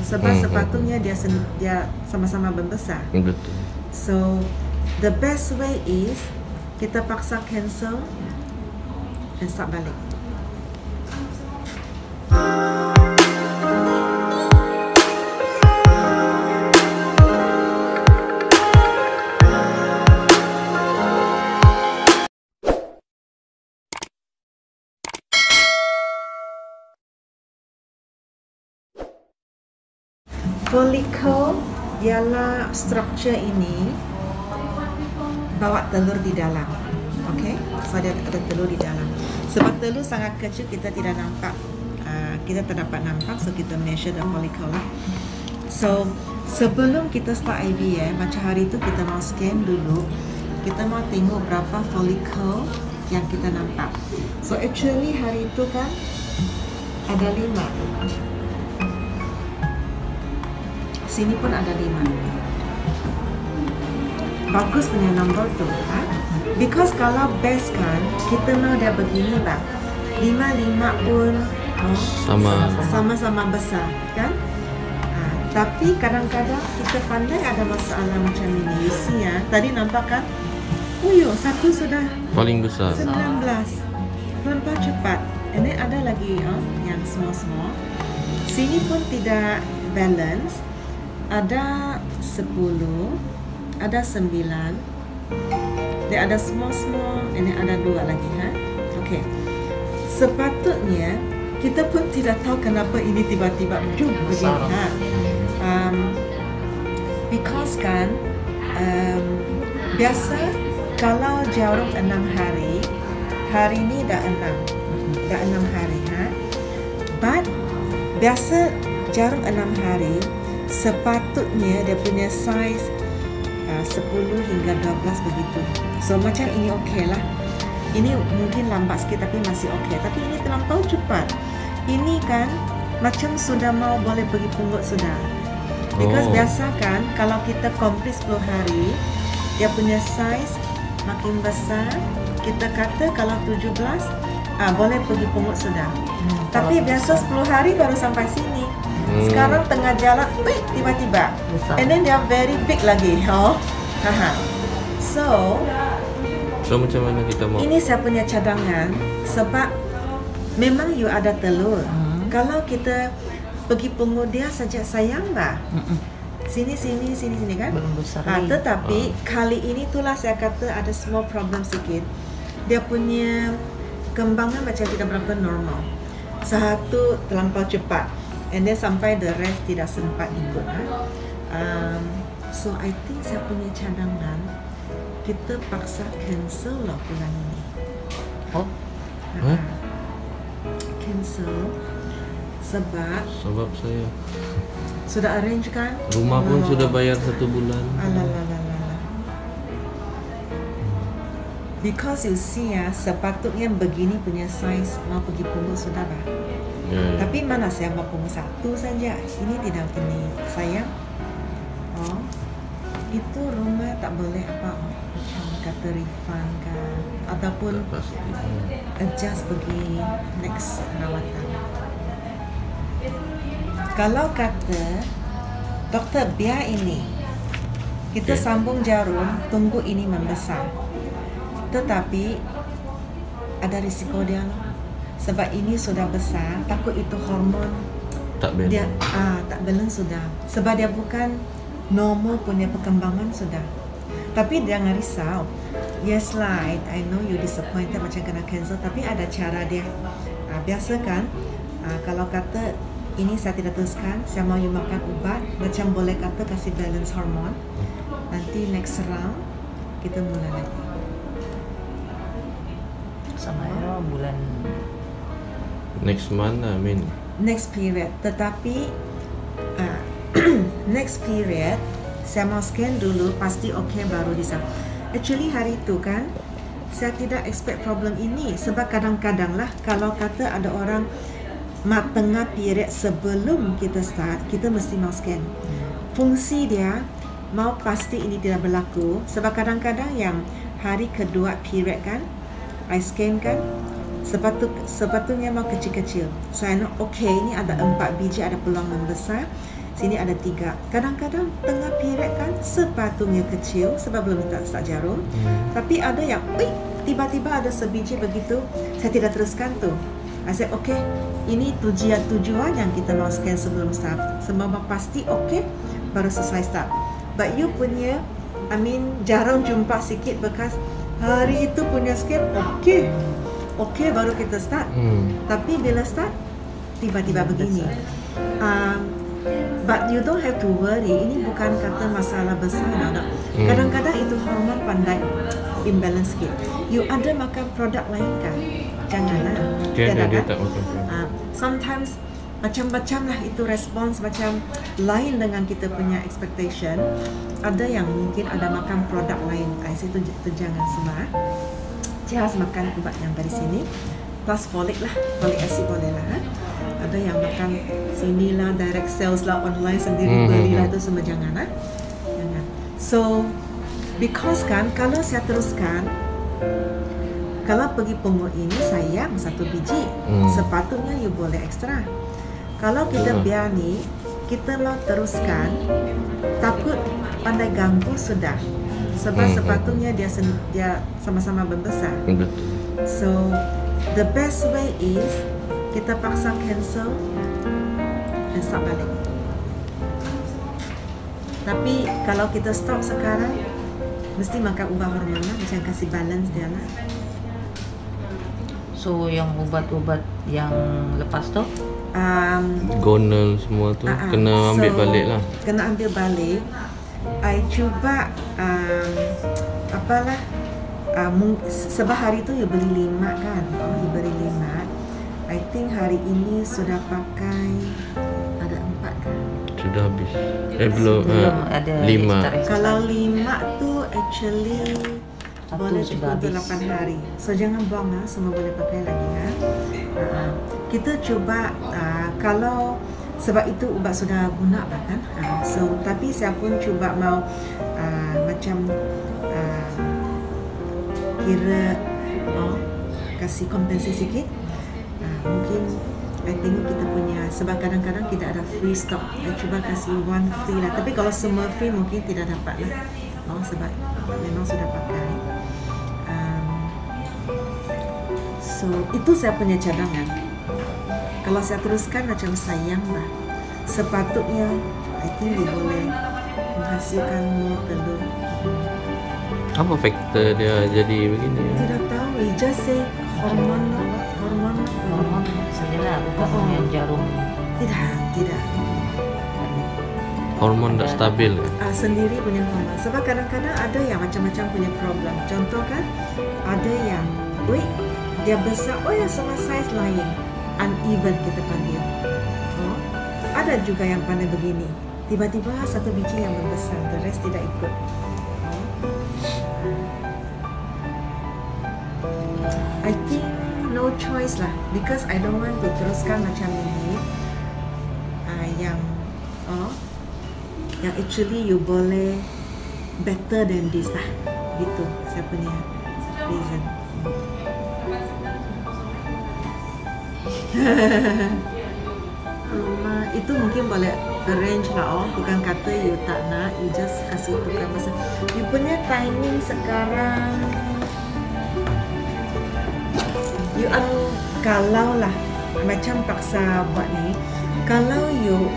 sebab sepatutnya dia sama-sama membesar. Betul. So the best way is kita paksa cancel dan start balik. Follicle ialah struktur ini bawa telur di dalam. Okay, so ada telur di dalam. Sebab telur sangat kecil, kita tidak nampak, kita tak dapat nampak, so kita measure the follicle lah. So sebelum kita start IVF, macam hari itu kita mau scan dulu, kita mau tengok berapa follicle yang kita nampak. So actually hari itu kan ada 5. Sini pun ada 5. Bagus punya nombor tu, because kalau best kan, kita mau dia begini lah, 5 pun sama-sama besar kan. Tapi kadang-kadang kita pandai ada masalah macam ini. You see ya, tadi nampak kan, satu sudah paling besar 19, terlampau cepat. Ini ada lagi yang semua. Sini pun tidak balance. Ada 10, ada 9, dia ada small, ini ada 2 lagi, Okay. Sepatutnya kita pun tidak tahu kenapa ini tiba-tiba begini, because kan biasa kalau jarum 6 hari, hari ini dah 6 hari, but biasa jarum 6 hari sepatutnya dia punya size 10 hingga 12 begitu. So macam ini okey lah. Ini mungkin lambat sikit tapi masih okey. Tapi ini terlampau cepat. Ini kan macam sudah mau boleh pergi pungut sudah. Because biasa kan kalau kita complete 10 hari, dia punya size makin besar. Kita kata kalau 17 boleh pergi pungut sudah. Tapi biasa 10 hari baru sampai sini. Sekarang tengah jalan, tiba-tiba, and then they are very big lagi. So macam mana kita mau? Ini saya punya cadangan, sebab memang you ada telur. Kalau kita pergi pungut dia saja sayang lah. Sini kan. Tetapi kali ini itulah saya kata ada small problem sikit. Dia punya kembangan macam tidak berapa normal. Satu terlampau cepat. And then sampai the rest tidak sempat ikut. So I think saya punya cadangan, kita paksa cancel lah bulan ini. Cancel sebab saya sudah arrange kan. Rumah pun sudah bayar 1 bulan. Because you see ya, sepatutnya begini punya size mau pergi pungut sudah bah. Tapi mana saya mau pungut 1 saja. Ini tidak, ini sayang. Itu rumah tak boleh apa macam kata refund kan, ataupun adjust pergi next rawatan. Kalau kata doktor biar ini kita sambung jarum, tunggu ini membesar, tetapi ada risiko dia. Sebab ini sudah besar, takut itu hormon tak balance. Dia tak balance sudah. Sebab dia bukan normal punya perkembangan sudah. Tapi jangan risau. Yes lah, I know you disappointed macam kena cancel, tapi ada cara dia. Biasa kan, kalau kata ini saya tidak teruskan, saya mau you makan ubat, macam boleh kata kasih balance hormon. Nanti next round kita mula lagi. Sama bulan next month, next period. Tetapi next period saya mau scan dulu, pasti okey baru bisa. Actually hari itu kan saya tidak expect problem ini, sebab kadang-kadang lah kalau kata ada orang tengah period sebelum kita start, kita mesti mau scan. Fungsi dia mau pasti ini tidak berlaku, sebab kadang-kadang yang hari kedua period kan, I scan kan, sepatutnya mau kecil-kecil. So I know okay, ini ada 4 biji, ada peluang membesar. Sini ada 3. Kadang-kadang tengah period kan sepatutnya kecil sebab belum start jarum. Tapi ada yang, tiba-tiba ada sebiji begitu, saya tidak teruskan tu. I said, okay, ini tujuan yang kita mau scan sebelum start. Semua pasti okay, baru selesai start. But you punya, jarum jumpa sikit bekas hari itu punya scan, okay, baru kita start. Tapi bila start, tiba-tiba begini. But you don't have to worry. Ini bukan kata masalah besar, nak. Kadang-kadang itu hormon pandai imbalance sikit. You ada makan produk lain kan? Janganlah. Dia kan? tak makan. Sometimes macam-macam lah itu respons macam lain dengan kita punya expectation. Ada yang mungkin ada makan produk lain. Itu jangan semua. Dia harus makan ubat yang dari sini. Plus folic lah, folic acid boleh lah. Ada yang makan sinilah, direct sales lah, online sendiri belilah, itu semua jangan lah. Jangan. So, because kan, kalau saya teruskan, kalau pergi pungut ini sayang 1 biji, sepatutnya you boleh ekstra. Kalau kita biar ni, kita mau teruskan, takut pandai ganggu sudah. Sebab sepatutnya dia sama-sama membesar. So, the best way is kita paksa cancel dan start balik. Tapi kalau kita stop sekarang, mesti makan ubat hormon lah, macam kasih balance dia lah. So yang ubat-ubat yang lepas tu Gonal semua tu kena ambil balik lah. Kena ambil balik. I cuba sebab hari tu you beli 5 kan, you beli 5. I think hari ini sudah pakai ada 4 kan? Sudah habis. Belum ada 5. Kalau 5 tu actually boleh cukup untuk 8 hari. So jangan buang lah, semua boleh pakai lagi kan. Kita cuba kalau sebab itu ubat sudah guna lah kan. So tapi saya pun cuba mau macam kira kasih kompensasi sikit. Mungkin I tengok kita punya, sebab kadang-kadang kita ada free stock, I cuba kasih 1 free lah. Tapi kalau semua free mungkin tidak dapat lah, sebab memang sudah pakai. So itu saya punya cadangan. Kalau saya teruskan macam sayang lah. Sepatutnya I think you boleh menghasilkan more telur. Apa faktor dia jadi begini? Tidak tahu, we just say hormon sajalah, bukan yang jarum. Tidak. Hormon tak stabil. Sendiri punya hormon. Sebab kadang-kadang ada yang macam-macam punya problem. Contoh kan, ada yang dia besar, yang sama size lain, uneven kita panggil. Ada juga yang pandai begini. Tiba-tiba 1 biji yang membesar, the rest tidak ikut. I think no choice lah, because I don't want to teruskan macam ini. Yang actually you boleh better than this lah, gitu saya punya reason. Itu mungkin boleh arrange lah, bukan kata you tak nak, you just kasih tukar pasal you punya timing sekarang. You kalau lah macam paksa buat ni, kalau you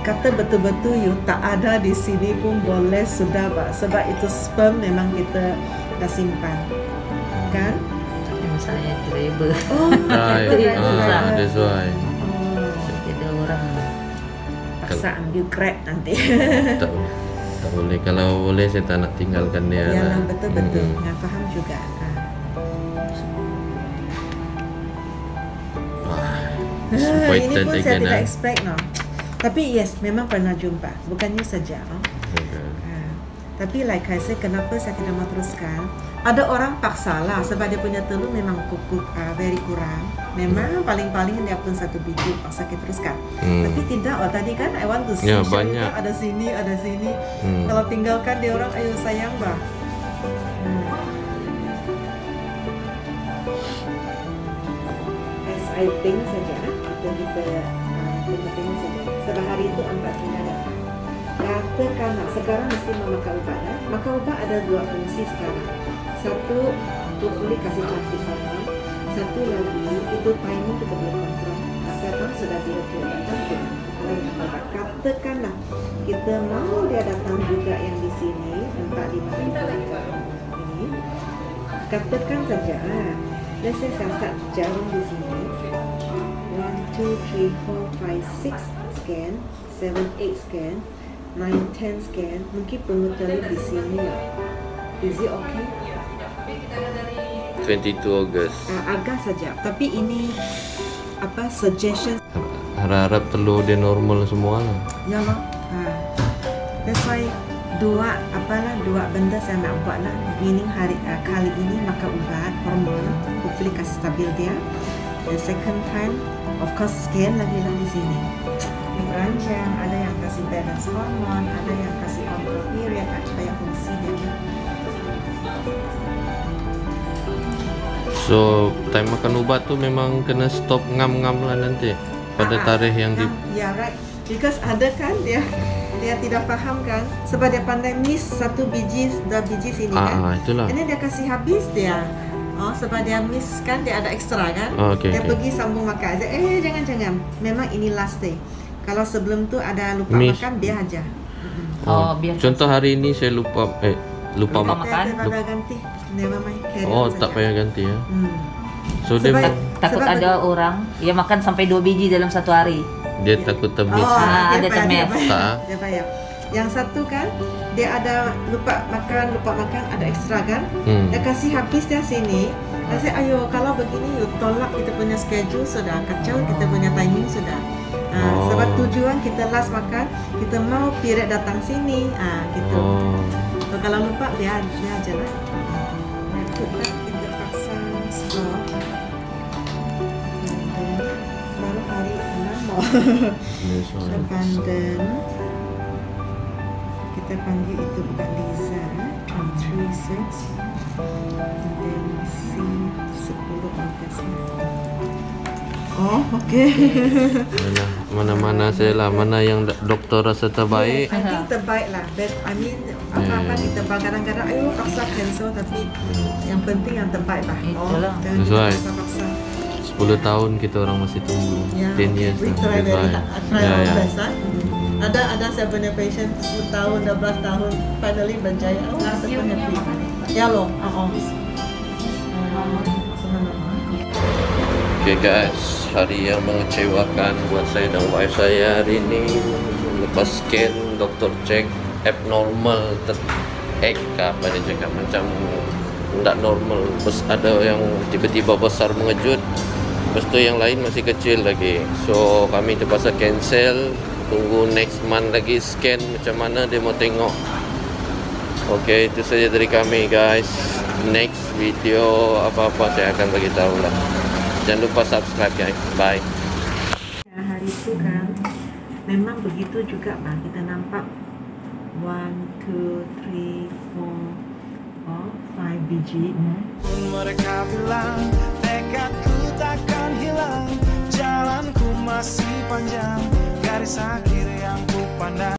kata betul-betul you tak ada di sini pun boleh sudah, sebab itu sperm memang kita dah simpan kan. Misalnya driver. That's why. Ada orang paksa ambil grab nanti. Tak boleh. Kalau boleh saya tak nak tinggalkan dia. Yalah, betul-betul. Nak faham juga. Ini pun saya tidak expect Tapi yes, memang pernah jumpa. Bukannya saja. Tapi like I said, kenapa saya tidak mau teruskan? Ada orang paksa lah sebab dia punya telur memang very kurang. Memang paling-paling dia pun 1 biji paksa kita teruskan. Tapi tidak, tadi kan I want to see banyak. Ada sini. Kalau tinggalkan dia orang, ayo sayang bah. As I think saja kita tengok saja. Sebab hari itu 4 tidak datang. Katakanlah sekarang mesti memakan ubat ya. Makan ubat ada 2 fungsi sekarang. Satu, hopefully kasih cantik hormon. Satu lagi, itu timing kita boleh kontrol. Sekarang sudah dia datang ke katakanlah kita mau dia datang juga yang di sini 45 ini. Katakan saja, let's say saya set jarum di sini 1, 2, 3, 4, 5, 6 scan, 7, 8 scan, 9, 10 scan, mungkin pemutarnya di sini. Is it okay? 22 August. Agak saja, tapi ini apa suggestion. Harap telur dia normal semua lah. Ya lah. That's why dua benda saya nak buat lah. Meaning kali ini makan ubat hormon, hopefully kasih stabil dia. The second time, of course scan lagi lah di sini. Beranjang, ada yang kasih balance hormon, ada yang kasih control period, supaya fungsi dia. So time makan ubat tu memang kena stop ngam-ngam lah nanti pada tarikh yang di. Ya right, because ada kan dia tidak faham kan, sebab dia pandai miss 1 biji 2 biji sini kan. Itulah. Ini dia kasih habis dia. Oh, sebab dia miss kan, dia ada ekstra kan. Dia pergi sambung makan. Jangan. Memang ini last day. Kalau sebelum tu ada lupa makan, dia aja. Biar contoh hari ini saya lupa makan. Dia ganti. Never mind. Tak payah ganti ya. So sebab, dia takut ada orang yang makan sampai 2 biji dalam 1 hari. Dia takut temis. Ada temis. Dia payah. Yang satu kan, dia ada lupa makan, ada ekstra kan. Dia kasih habis dia sini. Dia say, ayo kalau begini, you tolak kita punya schedule sudah, kacau kita punya timing sudah. Sebab tujuan kita last makan, kita mau period datang sini. Gitu. So, kalau lupa dia aja lah. Kita pasang stop. Baru hari 6 abandon. Kita panggil itu bukan Liza. 3, 6 and then C 10 August. Oh, okay. Mana saya lah, mana yang doktor rasa terbaik. I think terbaik lah. But I mean, apa-apa kita kadang-kadang ayo paksa cancel, tapi yang penting yang terbaik lah. Jangan kita paksa-paksa. 10 tahun kita orang masih tunggu. 10 years. We try very hard. Ada saya punya patient 10 tahun, 12 tahun, finally berjaya. Saya pun happy. Ya loh. Okay guys, hari yang mengecewakan buat saya dan wife saya hari ini. Lepas scan, doktor cek abnormal, apa dia cakap, macam tidak normal. Terus ada yang tiba-tiba besar mengejut, lepas tu yang lain masih kecil lagi. So kami terpaksa cancel, tunggu next month lagi scan macam mana dia mau tengok. Okay, itu saja dari kami guys. Next video apa-apa saya akan bagi tahu lah. Jangan lupa subscribe guys. Bye. Hari itu kan memang begitu juga Bang. Kita nampak 1, 2, 3, 4, 5 biji. Mereka bilang tekadku takkan hilang, jalanku masih panjang, garis akhir yang ku pandang.